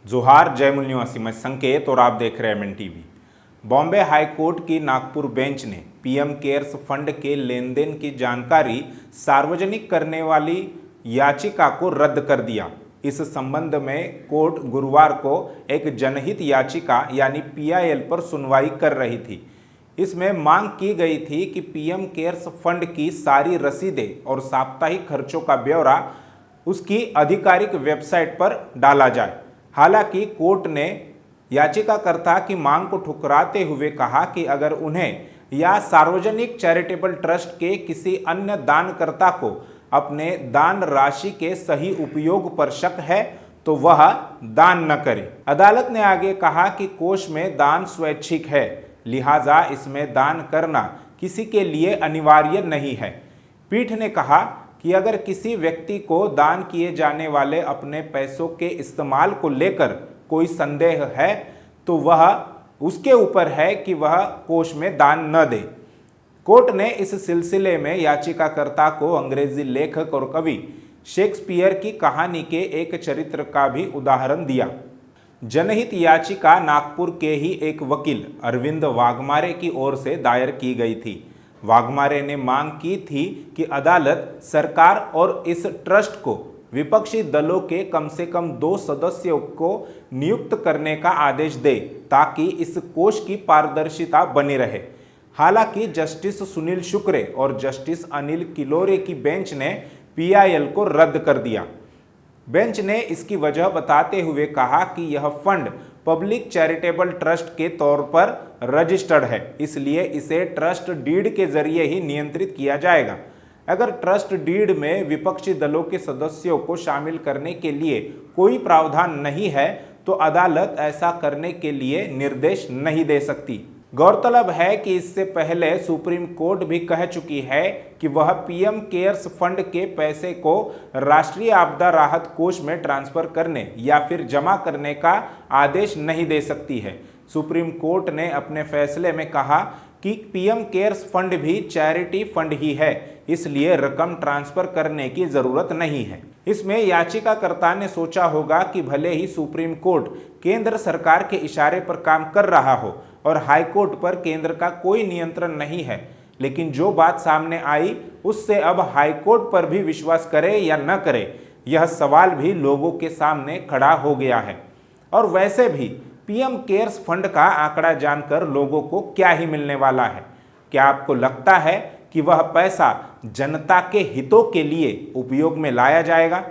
जोहार, जय मूल निवासी, मैं संकेत और आप देख रहे हैं MN TV. Bombay high court की नागपुर बेंच ने पीएम केयर्स फंड के लेन देन की जानकारी सार्वजनिक करने वाली याचिका को रद्द कर दिया। इस संबंध में कोर्ट गुरुवार को एक जनहित याचिका यानी पीआईएल पर सुनवाई कर रही थी। इसमें मांग की गई थी कि पीएम केयर्स फंड की सारी रसीदें और साप्ताहिक खर्चों का ब्यौरा उसकी आधिकारिक वेबसाइट पर डाला जाए। हालांकि कोर्ट ने याचिकाकर्ता की मांग को ठुकराते हुए कहा कि अगर उन्हें या सार्वजनिक चैरिटेबल ट्रस्ट के किसी अन्य दानकर्ता को अपने दान राशि के सही उपयोग पर शक है तो वह दान न करे। अदालत ने आगे कहा कि कोष में दान स्वैच्छिक है, लिहाजा इसमें दान करना किसी के लिए अनिवार्य नहीं है। पीठ ने कहा कि अगर किसी व्यक्ति को दान किए जाने वाले अपने पैसों के इस्तेमाल को लेकर कोई संदेह है तो वह उसके ऊपर है कि वह कोष में दान न दे। कोर्ट ने इस सिलसिले में याचिकाकर्ता को अंग्रेजी लेखक और कवि शेक्सपियर की कहानी के एक चरित्र का भी उदाहरण दिया। जनहित याचिका नागपुर के ही एक वकील अरविंद वाघमारे की ओर से दायर की गई थी। वाघमारे ने मांग की थी कि अदालत सरकार और इस ट्रस्ट को विपक्षी दलों के कम से कम 2 सदस्यों को नियुक्त करने का आदेश दे ताकि इस कोष की पारदर्शिता बनी रहे। हालांकि जस्टिस सुनील शुक्रे और जस्टिस अनिल किलोरे की बेंच ने पीआईएल को रद्द कर दिया। बेंच ने इसकी वजह बताते हुए कहा कि यह फंड पब्लिक चैरिटेबल ट्रस्ट के तौर पर रजिस्टर्ड है, इसलिए इसे ट्रस्ट डीड के जरिए ही नियंत्रित किया जाएगा। अगर ट्रस्ट डीड में विपक्षी दलों के सदस्यों को शामिल करने के लिए कोई प्रावधान नहीं है तो अदालत ऐसा करने के लिए निर्देश नहीं दे सकती। गौरतलब है कि इससे पहले सुप्रीम कोर्ट भी कह चुकी है कि वह पीएम केयर्स फंड के पैसे को राष्ट्रीय आपदा राहत कोष में ट्रांसफर करने या फिर जमा करने का आदेश नहीं दे सकती है। सुप्रीम कोर्ट ने अपने फैसले में कहा कि पीएम केयर्स फंड भी चैरिटी फंड ही है, इसलिए रकम ट्रांसफर करने की जरूरत नहीं है। इसमें याचिकाकर्ता ने सोचा होगा कि भले ही सुप्रीम कोर्ट केंद्र सरकार के इशारे पर काम कर रहा हो और हाई कोर्ट पर केंद्र का कोई नियंत्रण नहीं है, लेकिन जो बात सामने आई उससे अब हाई कोर्ट पर भी विश्वास करे या न करे, यह सवाल भी लोगों के सामने खड़ा हो गया है। और वैसे भी पीएम केयर्स फंड का आंकड़ा जानकर लोगों को क्या ही मिलने वाला है? क्या आपको लगता है कि वह पैसा जनता के हितों के लिए उपयोग में लाया जाएगा?